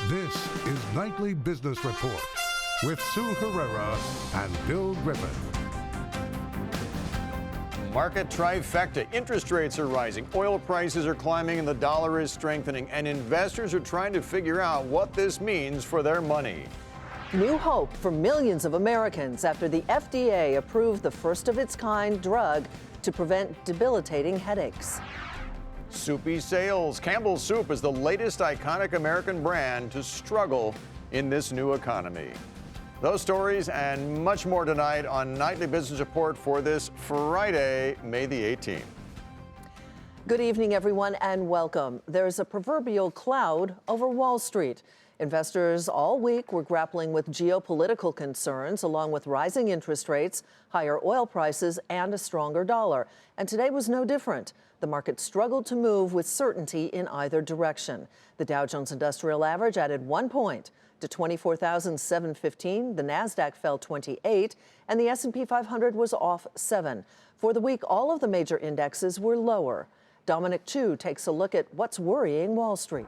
This is Nightly Business Report with Sue Herrera and Bill Griffin. Market trifecta. Interest rates are rising, oil prices are climbing, and the dollar is strengthening. And investors are trying to figure out what this means for their money. New hope for millions of Americans after the FDA approved the first-of-its-kind drug to prevent debilitating headaches. Soupy sales. Campbell's Soup is the latest iconic American brand to struggle in this new economy. Those stories and much more tonight on Nightly Business Report for this Friday, May the 18th. Good evening, everyone, and welcome. There's a proverbial cloud over Wall Street. Investors all week were grappling with geopolitical concerns, along with rising interest rates, higher oil prices, and a stronger dollar. And today was no different. The market struggled to move with certainty in either direction. The Dow Jones Industrial Average added 1 point to 24,715. The Nasdaq fell 28, and the S&P 500 was off 7. For the week, all of the major indexes were lower. Dominic Chu takes a look at what's worrying Wall Street.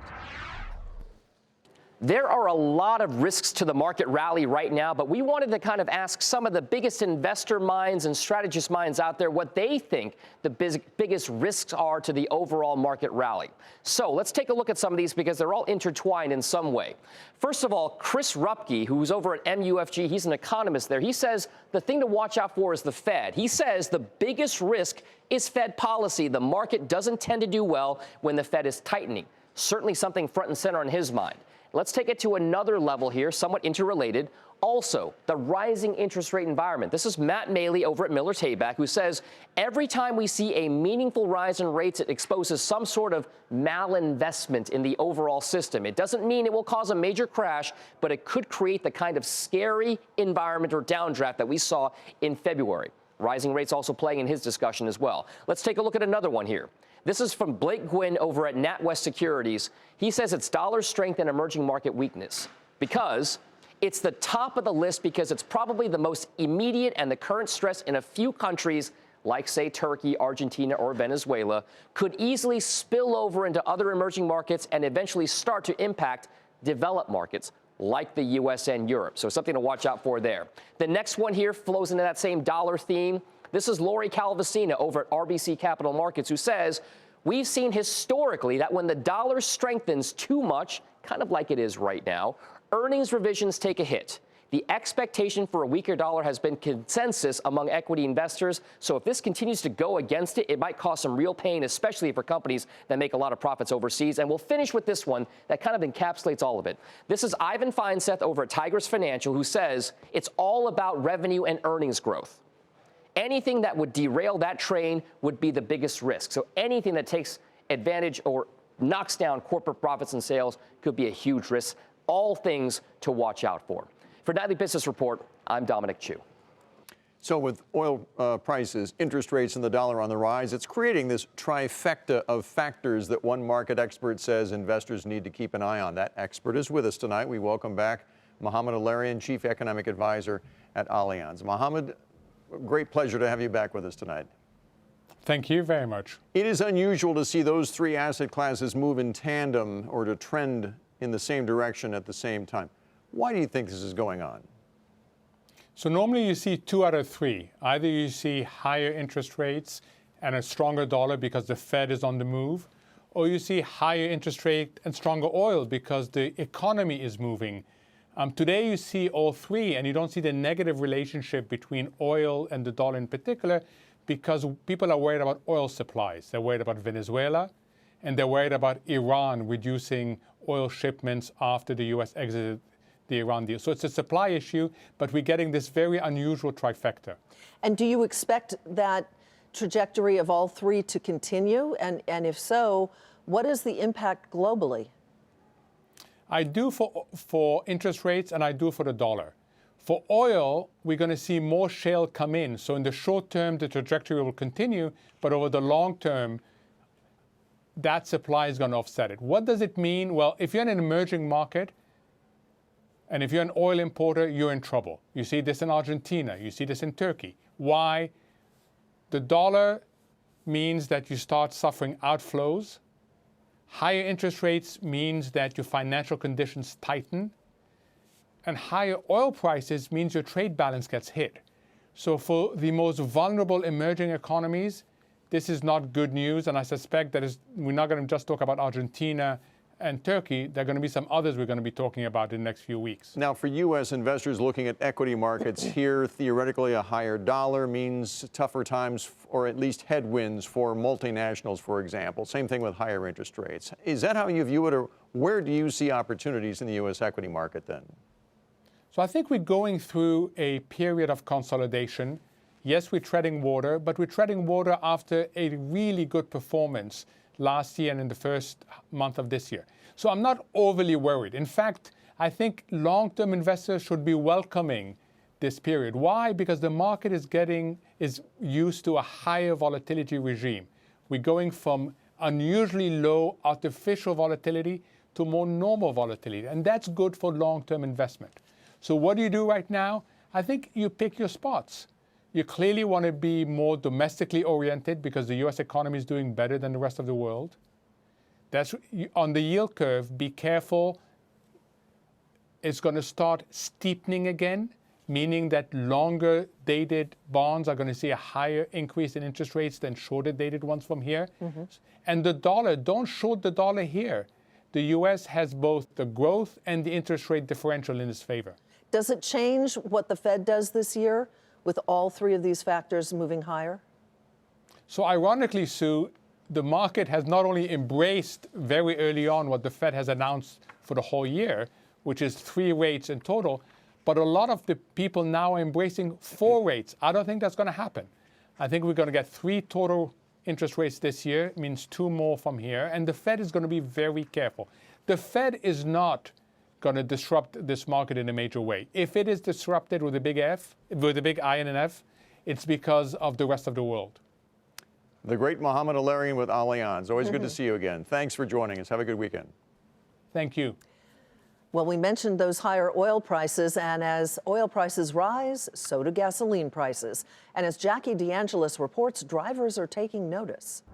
There are a lot of risks to the market rally right now, but we wanted to kind of ask some of the biggest investor minds and strategist minds out there what they think the biggest risks are to the overall market rally. So let's take a look at some of these because they're all intertwined in some way. First of all, Chris Rupke, who's over at MUFG, he's an economist there. He says the thing to watch out for is the Fed. He says the biggest risk is Fed policy. The market doesn't tend to do well when the Fed is tightening. Certainly something front and center on his mind. Let's take it to another level here, somewhat interrelated. Also, the rising interest rate environment. This is Matt Maley over at Miller Tabak, who says every time we see a meaningful rise in rates, it exposes some sort of malinvestment in the overall system. It doesn't mean it will cause a major crash, but it could create the kind of scary environment or downdraft that we saw in February. Rising rates also playing in his discussion as well. Let's take a look at another one here. This is from Blake Gwynn over at NatWest Securities. He says it's dollar strength and emerging market weakness because it's the top of the list because it's probably the most immediate and the current stress in a few countries like, say, Turkey, Argentina, or Venezuela could easily spill over into other emerging markets and eventually start to impact developed markets like the U.S. and Europe. So something to watch out for there. The next one here flows into that same dollar theme. This is Lori Calvasina over at RBC Capital Markets, who says we've seen historically that when the dollar strengthens too much, kind of like it is right now, earnings revisions take a hit. The expectation for a weaker dollar has been consensus among equity investors. So if this continues to go against it, it might cause some real pain, especially for companies that make a lot of profits overseas. And we'll finish with this one that kind of encapsulates all of it. This is Ivan Feinseth over at Tigris Financial, who says it's all about revenue and earnings growth. Anything that would derail that train would be the biggest risk. So anything that takes advantage or knocks down corporate profits and sales could be a huge risk. All things to watch out for. For Nightly Business Report, I'm Dominic Chu. So with oil prices, interest rates, and the dollar on the rise, it's creating this trifecta of factors that one market expert says investors need to keep an eye on. That expert is with us tonight. We welcome back Mohamed Alarian, Chief Economic Advisor at Allianz. Mohamed, great pleasure to have you back with us tonight. Thank you very much. It is unusual to see those three asset classes move in tandem or to trend in the same direction at the same time. Why do you think this is going on? So normally you see 2 out of 3. Either you see higher interest rates and a stronger dollar because the Fed is on the move, or you see higher interest rate and stronger oil because the economy is moving. Today you see all three, and you don't see the negative relationship between oil and the dollar in particular because people are worried about oil supplies. They're worried about Venezuela, and they're worried about Iran reducing oil shipments after the U.S. exited the Iran deal. So it's a supply issue, but we're getting this very unusual trifecta. And do you expect that trajectory of all three to continue? And if so, what is the impact globally? I do for interest rates, and I do for the dollar. For oil, we're going to see more shale come in. So in the short term, the trajectory will continue, but over the long term, that supply is going to offset it. What does it mean? Well, if you're in an emerging market, and if you're an oil importer, you're in trouble. You see this in Argentina. You see this in Turkey. Why? The dollar means that you start suffering outflows. Higher interest rates means that your financial conditions tighten, and higher oil prices means your trade balance gets hit. So for the most vulnerable emerging economies, this is not good news, and I suspect that we're not going to just talk about Argentina and Turkey. There are going to be some others we're going to be talking about in the next few weeks. Now, for U.S. investors looking at equity markets here, theoretically a higher dollar means tougher times or at least headwinds for multinationals, for example. Same thing with higher interest rates. Is that how you view it, or where do you see opportunities in the U.S. equity market then? So I think we're going through a period of consolidation. Yes, we're treading water, but we're treading water after a really good performance last year and in the first month of this year. So I'm not overly worried. In fact, I think long-term investors should be welcoming this period. Why? Because the market is used to a higher volatility regime. We're going from unusually low artificial volatility to more normal volatility, and that's good for long-term investment. So what do you do right now? I think you pick your spots. You clearly want to be more domestically oriented because the U.S. economy is doing better than the rest of the world. That's on the yield curve. Be careful. It's going to start steepening again, meaning that longer dated bonds are going to see a higher increase in interest rates than shorter dated ones from here. Mm-hmm. And the dollar, don't short the dollar here. The U.S. has both the growth and the interest rate differential in its favor. Does it change what the Fed does this year with all three of these factors moving higher? So ironically, Sue, the market has not only embraced very early on what the Fed has announced for the whole year, which is 3 rates in total, but a lot of the people now are embracing 4 rates. I don't think that's going to happen. I think we're going to get 3 total interest rates this year, it means 2 more from here, and the Fed is going to be very careful. The Fed is not going to disrupt this market in a major way. If it is disrupted with a big F, with a big I and an F, it's because of the rest of the world. The great Mohamed El-Erian with Allianz. Always good to see you again. Thanks for joining us. Have a good weekend. Thank you. Well, we mentioned those higher oil prices, and as oil prices rise, so do gasoline prices. And as Jackie DeAngelis reports, drivers are taking notice.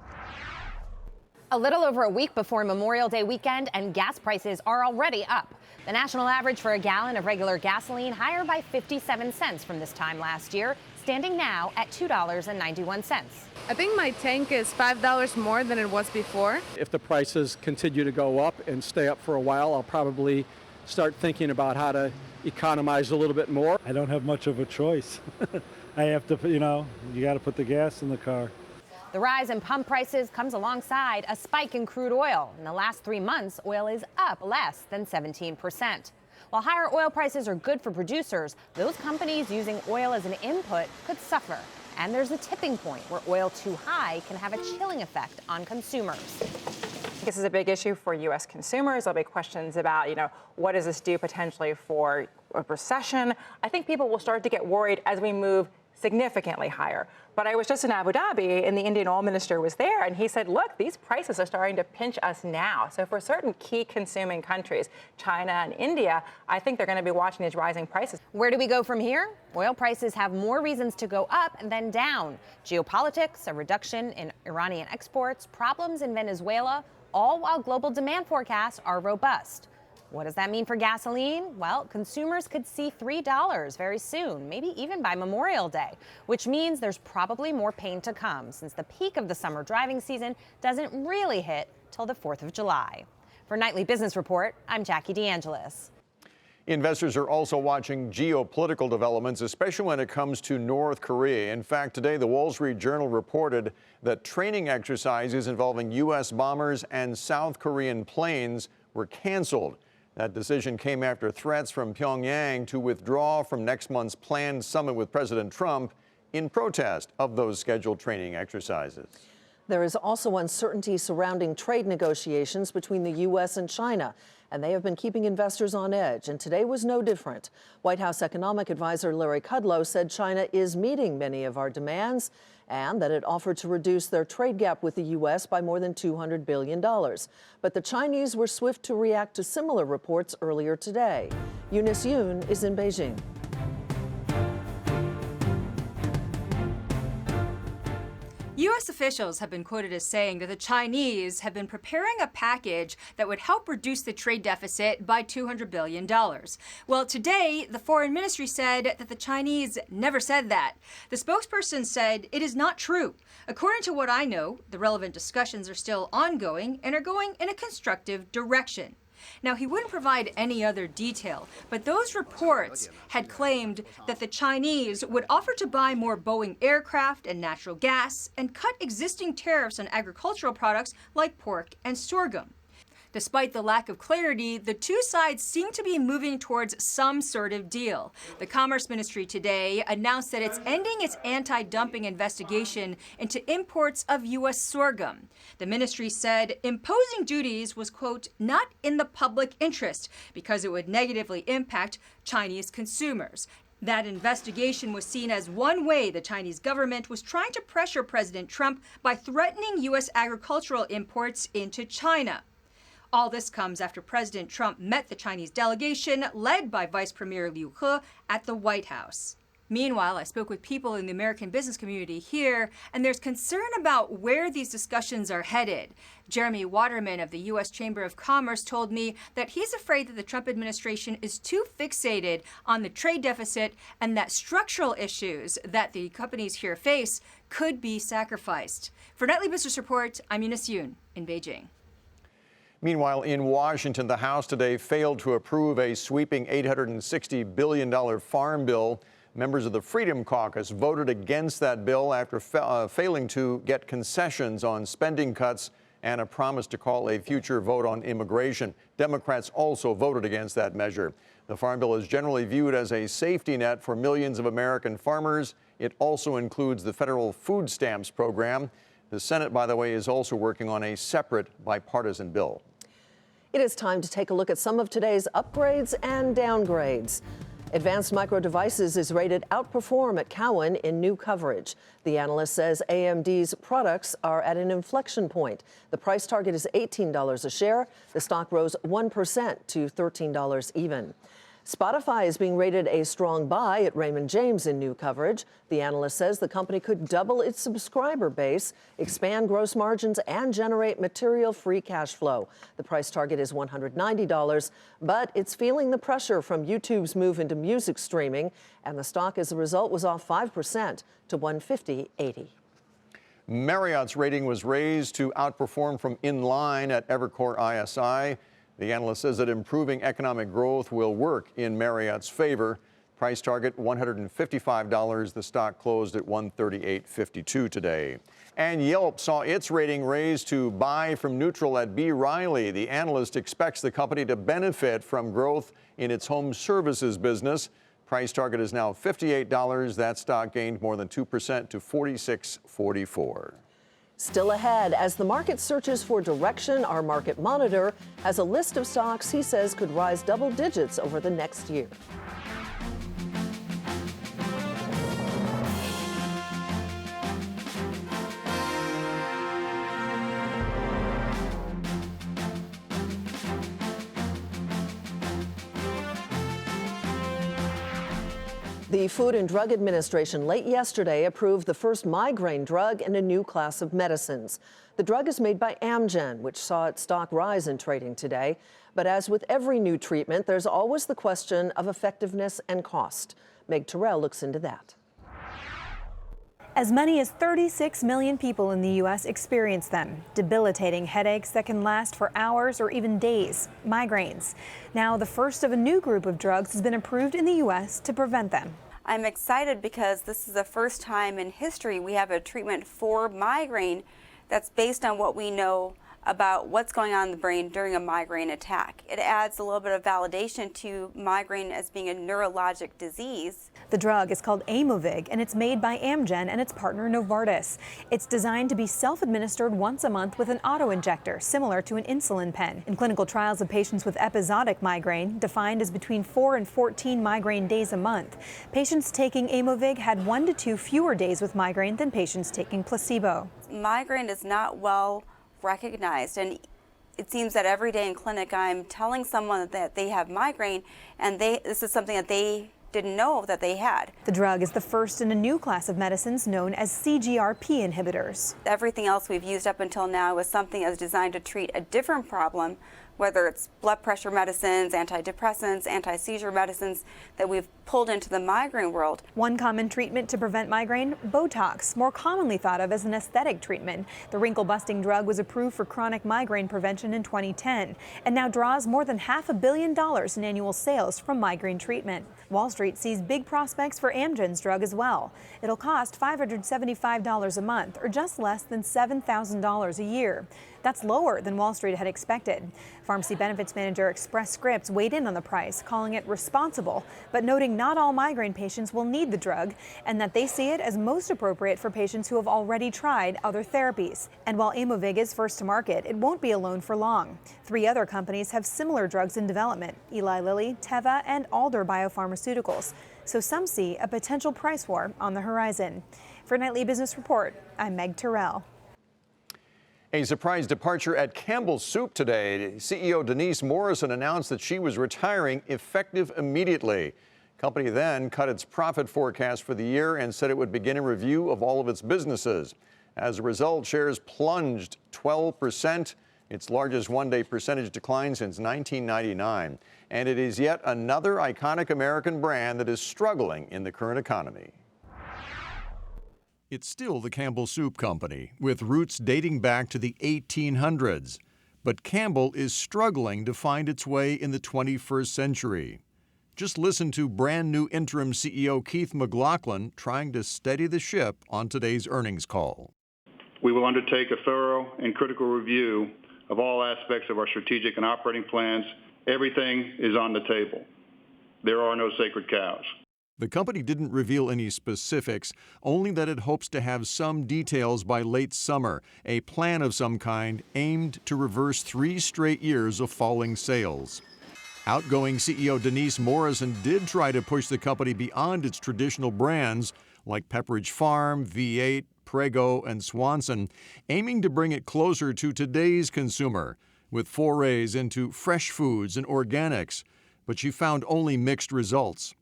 A little over a week before Memorial Day weekend, and gas prices are already up. The national average for a gallon of regular gasoline higher by 57 cents from this time last year, standing now at $2.91. I think my tank is $5 more than it was before. If the prices continue to go up and stay up for a while, I'll probably start thinking about how to economize a little bit more. I don't have much of a choice. I have to, you got to put the gas in the car. The rise in pump prices comes alongside a spike in crude oil. In the last 3 months, oil is up less than 17%. While higher oil prices are good for producers, those companies using oil as an input could suffer. And there's a tipping point where oil too high can have a chilling effect on consumers. This is a big issue for U.S. consumers. There'll be questions about, what does this do potentially for a recession? I think people will start to get worried as we move significantly higher. But I was just in Abu Dhabi, and the Indian oil minister was there, and he said, look, these prices are starting to pinch us now. So for certain key consuming countries, China and India, I think they're going to be watching these rising prices. Where do we go from here? Oil prices have more reasons to go up than down. Geopolitics, a reduction in Iranian exports, problems in Venezuela, all while global demand forecasts are robust. What does that mean for gasoline? Well, consumers could see $3 very soon, maybe even by Memorial Day, which means there's probably more pain to come since the peak of the summer driving season doesn't really hit till the 4th of July. For Nightly Business Report, I'm Jackie DeAngelis. Investors are also watching geopolitical developments, especially when it comes to North Korea. In fact, today the Wall Street Journal reported that training exercises involving U.S. bombers and South Korean planes were canceled. That decision came after threats from Pyongyang to withdraw from next month's planned summit with President Trump in protest of those scheduled training exercises. There is also uncertainty surrounding trade negotiations between the U.S. and China, and they have been keeping investors on edge, and today was no different. White House economic advisor Larry Kudlow said China is meeting many of our demands and that it offered to reduce their trade gap with the U.S. by more than $200 billion. But the Chinese were swift to react to similar reports earlier today. Eunice Yoon is in Beijing. You U.S. officials have been quoted as saying that the Chinese have been preparing a package that would help reduce the trade deficit by $200 billion. Well, today, the foreign ministry said that the Chinese never said that. The spokesperson said it is not true. According to what I know, the relevant discussions are still ongoing and are going in a constructive direction. Now, he wouldn't provide any other detail, but those reports had claimed that the Chinese would offer to buy more Boeing aircraft and natural gas and cut existing tariffs on agricultural products like pork and sorghum. Despite the lack of clarity, the two sides seem to be moving towards some sort of deal. The Commerce Ministry today announced that it's ending its anti-dumping investigation into imports of U.S. sorghum. The ministry said imposing duties was, quote, not in the public interest because it would negatively impact Chinese consumers. That investigation was seen as one way the Chinese government was trying to pressure President Trump by threatening U.S. agricultural imports into China. All this comes after President Trump met the Chinese delegation led by Vice Premier Liu He at the White House. Meanwhile, I spoke with people in the American business community here, and there's concern about where these discussions are headed. Jeremy Waterman of the U.S. Chamber of Commerce told me that he's afraid that the Trump administration is too fixated on the trade deficit and that structural issues that the companies here face could be sacrificed. For Nightly Business Report, I'm Eunice Yoon in Beijing. Meanwhile, in Washington, the House today failed to approve a sweeping $860 billion farm bill. Members of the Freedom Caucus voted against that bill after failing to get concessions on spending cuts and a promise to call a future vote on immigration. Democrats also voted against that measure. The farm bill is generally viewed as a safety net for millions of American farmers. It also includes the federal food stamps program. The Senate, by the way, is also working on a separate bipartisan bill. It is time to take a look at some of today's upgrades and downgrades. Advanced Micro Devices is rated outperform at Cowen in new coverage. The analyst says AMD's products are at an inflection point. The price target is $18 a share. The stock rose 1% to $13 even. Spotify is being rated a strong buy at Raymond James in new coverage. The analyst says the company could double its subscriber base, expand gross margins, and generate material free cash flow. The price target is $190, but it's feeling the pressure from YouTube's move into music streaming, and the stock as a result was off 5% to $150.80. Marriott's rating was raised to outperform from in line at Evercore ISI. The analyst says that improving economic growth will work in Marriott's favor. Price target $155. The stock closed at $138.52 today. And Yelp saw its rating raised to buy from neutral at B. Riley. The analyst expects the company to benefit from growth in its home services business. Price target is now $58. That stock gained more than 2% to $46.44. Still ahead, as the market searches for direction, our market monitor has a list of stocks he says could rise double digits over the next year. The Food and Drug Administration late yesterday approved the first migraine drug in a new class of medicines. The drug is made by Amgen, which saw its stock rise in trading today. But as with every new treatment, there's always the question of effectiveness and cost. Meg Terrell looks into that. As many as 36 million people in the U.S. experience them, debilitating headaches that can last for hours or even days, migraines. Now, the first of a new group of drugs has been approved in the U.S. to prevent them. I'm excited because this is the first time in history we have a treatment for migraine that's based on what we know about what's going on in the brain during a migraine attack. It adds a little bit of validation to migraine as being a neurologic disease. The drug is called Aimovig, and it's made by Amgen and its partner Novartis. It's designed to be self-administered once a month with an auto-injector, similar to an insulin pen. In clinical trials of patients with episodic migraine, defined as between 4 and 14 migraine days a month, patients taking Aimovig had 1 to 2 fewer days with migraine than patients taking placebo. Migraine is not well recognized, and it seems that every day in clinic I'm telling someone that they have migraine, and this is something that they didn't know that they had. The drug is the first in a new class of medicines known as CGRP inhibitors. Everything else we've used up until now is something that's designed to treat a different problem, whether it's blood pressure medicines, antidepressants, anti-seizure medicines that we've pulled into the migraine world. One common treatment to prevent migraine, Botox, more commonly thought of as an aesthetic treatment. The wrinkle-busting drug was approved for chronic migraine prevention in 2010 and now draws more than $500 million in annual sales from migraine treatment. Wall Street sees big prospects for Amgen's drug as well. It'll cost $575 a month, or just less than $7,000 a year. That's lower than Wall Street had expected. Pharmacy benefits manager Express Scripts weighed in on the price, calling it responsible, but noting not all migraine patients will need the drug and that they see it as most appropriate for patients who have already tried other therapies. And while Aimovig is first to market, it won't be alone for long. 3 other companies have similar drugs in development: Eli Lilly, Teva, and Alder Biopharmaceuticals. So some see a potential price war on the horizon. For Nightly Business Report, I'm Meg Terrell. A surprise departure at Campbell Soup today. CEO Denise Morrison announced that she was retiring effective immediately. Company then cut its profit forecast for the year and said it would begin a review of all of its businesses. As a result, shares plunged 12%, its largest one-day percentage decline since 1999. And it is yet another iconic American brand that is struggling in the current economy. It's still the Campbell Soup Company, with roots dating back to the 1800s. But Campbell is struggling to find its way in the 21st century. Just listen to brand new interim CEO Keith McLaughlin trying to steady the ship on today's earnings call. We will undertake a thorough and critical review of all aspects of our strategic and operating plans. Everything is on the table. There are no sacred cows. The company didn't reveal any specifics, only that it hopes to have some details by late summer, a plan of some kind aimed to reverse 3 straight years of falling sales. Outgoing CEO Denise Morrison did try to push the company beyond its traditional brands like Pepperidge Farm, V8, Prego, and Swanson, aiming to bring it closer to today's consumer, with forays into fresh foods and organics, but she found only mixed results.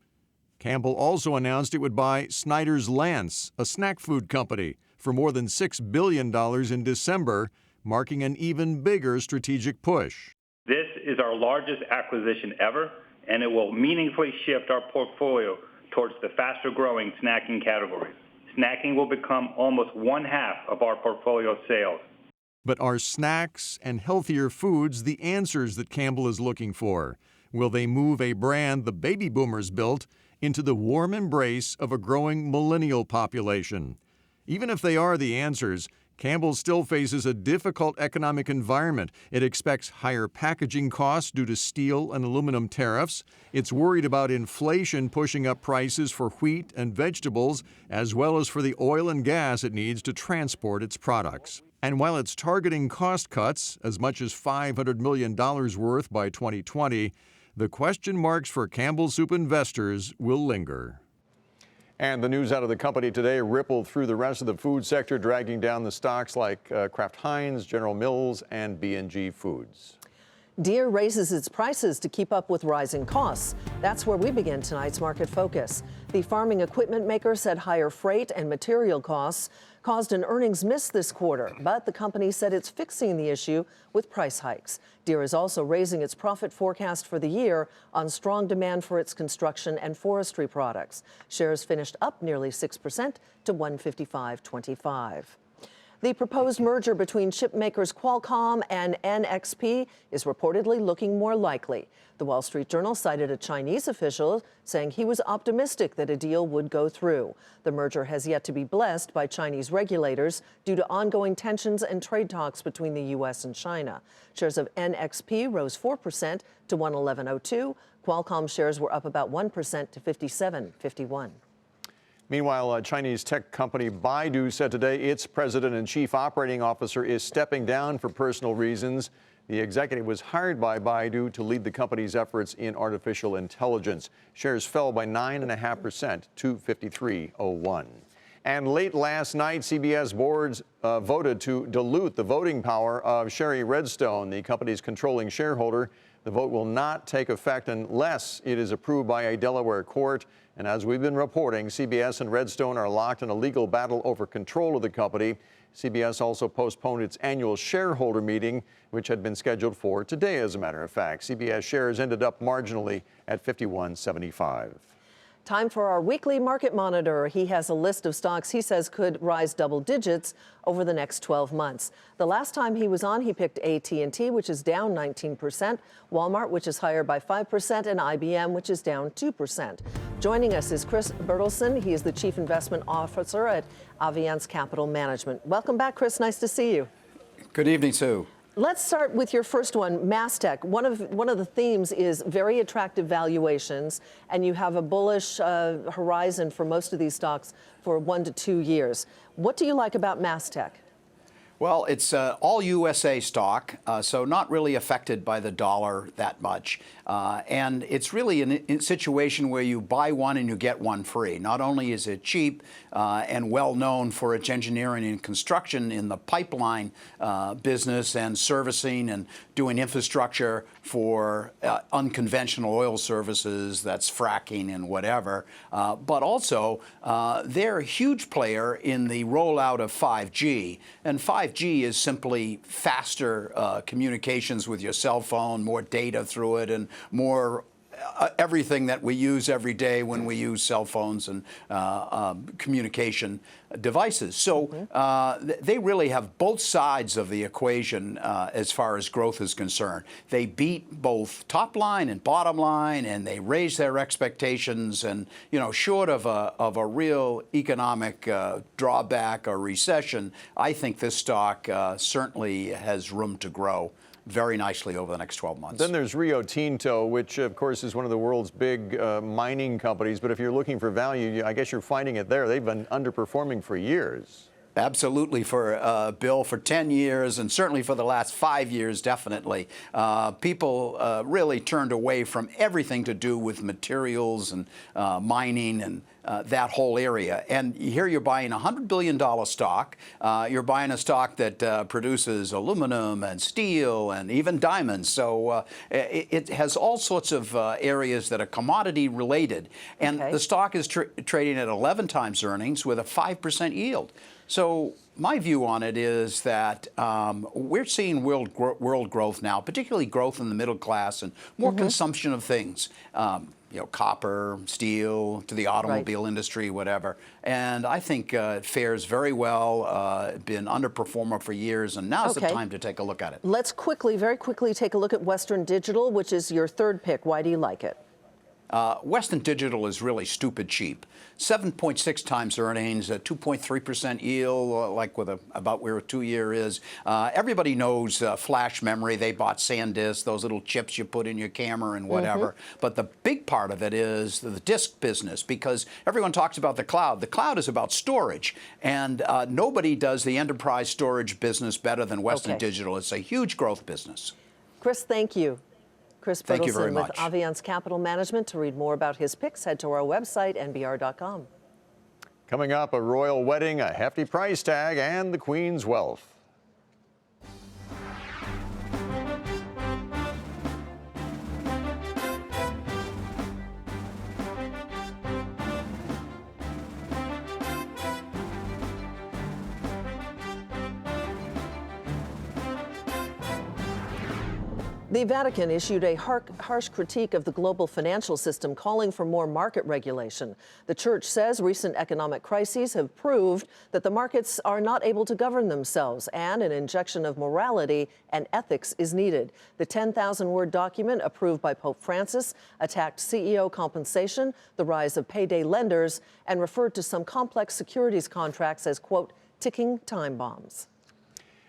Campbell also announced it would buy Snyder's Lance, a snack food company, for more than $6 billion in December, marking an even bigger strategic push. This is our largest acquisition ever, and it will meaningfully shift our portfolio towards the faster-growing snacking categories. Snacking will become almost 1/2 of our portfolio sales. But are snacks and healthier foods the answers that Campbell is looking for? Will they move a brand the baby boomers built into the warm embrace of a growing millennial population? Even if they are the answers, Campbell still faces a difficult economic environment. It expects higher packaging costs due to steel and aluminum tariffs. It's worried about inflation pushing up prices for wheat and vegetables, as well as for the oil and gas it needs to transport its products. And while it's targeting cost cuts, as much as $500 million worth by 2020, the question marks for Campbell Soup investors will linger. And the news out of the company today rippled through the rest of the food sector, dragging down the stocks like Kraft Heinz, General Mills, and B&G Foods. Deere raises its prices to keep up with rising costs. That's where we begin tonight's Market Focus. The farming equipment maker said higher freight and material costs caused an earnings miss this quarter, but the company said it's fixing the issue with price hikes. Deere is also raising its profit forecast for the year on strong demand for its construction and forestry products. Shares finished up nearly 6% to $155.25. The proposed merger between chip makers Qualcomm and NXP is reportedly looking more likely. The Wall Street Journal cited a Chinese official saying he was optimistic that a deal would go through. The merger has yet to be blessed by Chinese regulators due to ongoing tensions and trade talks between the U.S. and China. Shares of NXP rose 4% to $111.02. Qualcomm shares were up about 1% to $57.51. Meanwhile, Chinese tech company Baidu said today its president and chief operating officer is stepping down for personal reasons. The executive was hired by Baidu to lead the company's efforts in artificial intelligence. Shares fell by 9.5% to $53.01. And late last night, CBS boards voted to dilute the voting power of Sherry Redstone, the company's controlling shareholder, The vote will not take effect unless it is approved by a Delaware court. And as we've been reporting, CBS and Redstone are locked in a legal battle over control of the company. CBS also postponed its annual shareholder meeting, which had been scheduled for today, as a matter of fact. CBS shares ended up marginally at $51.75. Time for our weekly market monitor. He has a list of stocks he says could rise double digits over the next 12 months. The last time he was on, he picked AT&T, which is down 19%, Walmart, which is higher by 5%, and IBM, which is down 2%. Joining us is Chris Bertelsen. He is the Chief Investment Officer at Allianz Capital Management. Welcome back, Chris. Nice to see you. Good evening, Sue. Let's start with your first one, Mastech. One of the themes is very attractive valuations, and you have a bullish horizon for most of these stocks for 1 to 2 years. What do you like about Mastech? Well, it's all USA stock, so not really affected by the dollar that much. And it's really a situation where you buy one and you get one free. Not only is it cheap and well known for its engineering and construction in the pipeline business and servicing and doing infrastructure for unconventional oil services, that's fracking and whatever, but also they're a huge player in the rollout of 5G. And 5G is simply faster communications with your cell phone, more data through it, and more everything that we use every day when we use cell phones and communication devices. So they really have both sides of the equation as far as growth is concerned. They beat both top line and bottom line, and they raise their expectations. And, you know, short of a real economic drawback or recession, I think this stock certainly has room to grow very nicely over the next 12 months. Then there's Rio Tinto, which of course is one of the world's big mining companies. But if you're looking for value, I guess you're finding it there. They've been underperforming for years. Absolutely, for Bill, for 10 years, and certainly for the last 5 years, definitely. People really turned away from everything to do with materials and mining and that whole area. And here you're buying a $100 billion stock. You're buying a stock that produces aluminum and steel and even diamonds. So it has all sorts of areas that are commodity related. And the stock is trading at 11 times earnings with a 5% yield. So my view on it is that we're seeing world growth now, particularly growth in the middle class and more consumption of things. You know, copper, steel, to the automobile industry, whatever. And I think it fares very well, been underperformer for years, and now's the time to take a look at it. Let's very quickly take a look at Western Digital, which is your third pick. Why do you like it? Western Digital is really stupid cheap. 7.6 times earnings, a 2.3% yield, like with about where a 2-year is. Everybody knows flash memory. They bought SanDisk, those little chips you put in your camera and whatever. But the big part of it is the disk business, because everyone talks about the cloud. The cloud is about storage, and nobody does the enterprise storage business better than Western Digital. It's a huge growth business. Chris, thank you. Chris Thank you very Bertelsen with much. Allianz Capital Management. To read more about his picks, head to our website, nbr.com. Coming up, a royal wedding, a hefty price tag, and the Queen's wealth. The Vatican issued a harsh critique of the global financial system, calling for more market regulation. The church says recent economic crises have proved that the markets are not able to govern themselves, and an injection of morality and ethics is needed. The 10,000-word document approved by Pope Francis attacked CEO compensation, the rise of payday lenders, and referred to some complex securities contracts as, quote, ticking time bombs.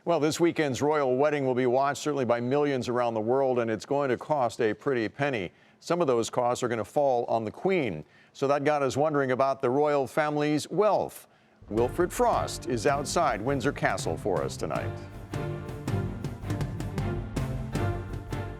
Well, this weekend's royal wedding will be watched certainly by millions around the world, and it's going to cost a pretty penny. Some of those costs are going to fall on the Queen. So that got us wondering about the royal family's wealth. Wilfred Frost is outside Windsor Castle for us tonight.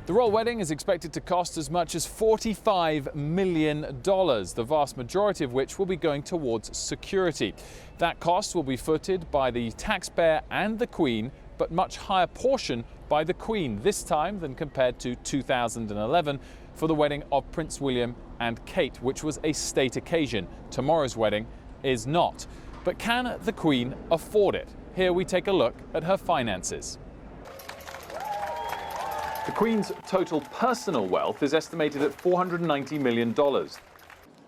The royal wedding is expected to cost as much as $45 million, the vast majority of which will be going towards security. That cost will be footed by the taxpayer and the Queen but much higher portion by the Queen this time than compared to 2011 for the wedding of Prince William and Kate, which was a state occasion. Tomorrow's wedding is not. But can the Queen afford it? Here we take a look at her finances. The Queen's total personal wealth is estimated at $490 million.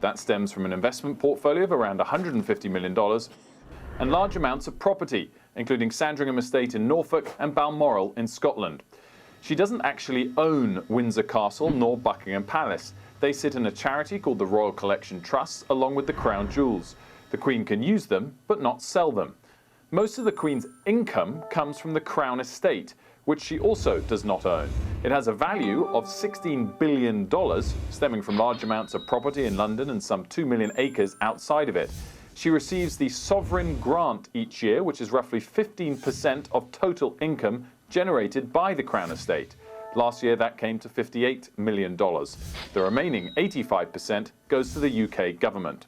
That stems from an investment portfolio of around $150 million and large amounts of property, including Sandringham Estate in Norfolk and Balmoral in Scotland. She doesn't actually own Windsor Castle nor Buckingham Palace. They sit in a charity called the Royal Collection Trust, along with the Crown Jewels. The Queen can use them, but not sell them. Most of the Queen's income comes from the Crown Estate, which she also does not own. It has a value of $16 billion, stemming from large amounts of property in London and some 2 million acres outside of it. She receives the Sovereign Grant each year, which is roughly 15% of total income generated by the Crown Estate. Last year, that came to $58 million. The remaining 85% goes to the UK government.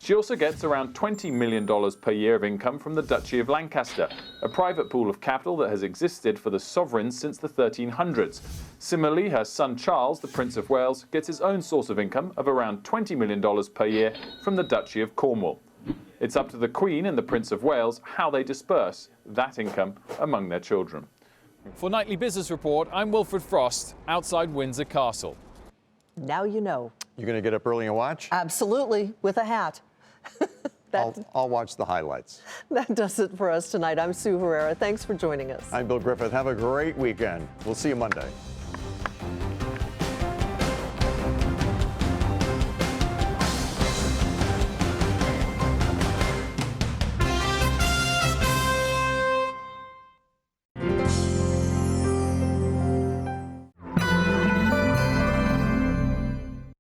She also gets around $20 million per year of income from the Duchy of Lancaster, a private pool of capital that has existed for the sovereigns since the 1300s. Similarly, her son Charles, the Prince of Wales, gets his own source of income of around $20 million per year from the Duchy of Cornwall. It's up to the Queen and the Prince of Wales how they disperse that income among their children. For Nightly Business Report, I'm Wilfred Frost, outside Windsor Castle. Now you know. You're going to get up early and watch? Absolutely, with a hat. I'll watch the highlights. That does it for us tonight. I'm Sue Herrera. Thanks for joining us. I'm Bill Griffith. Have a great weekend. We'll see you Monday.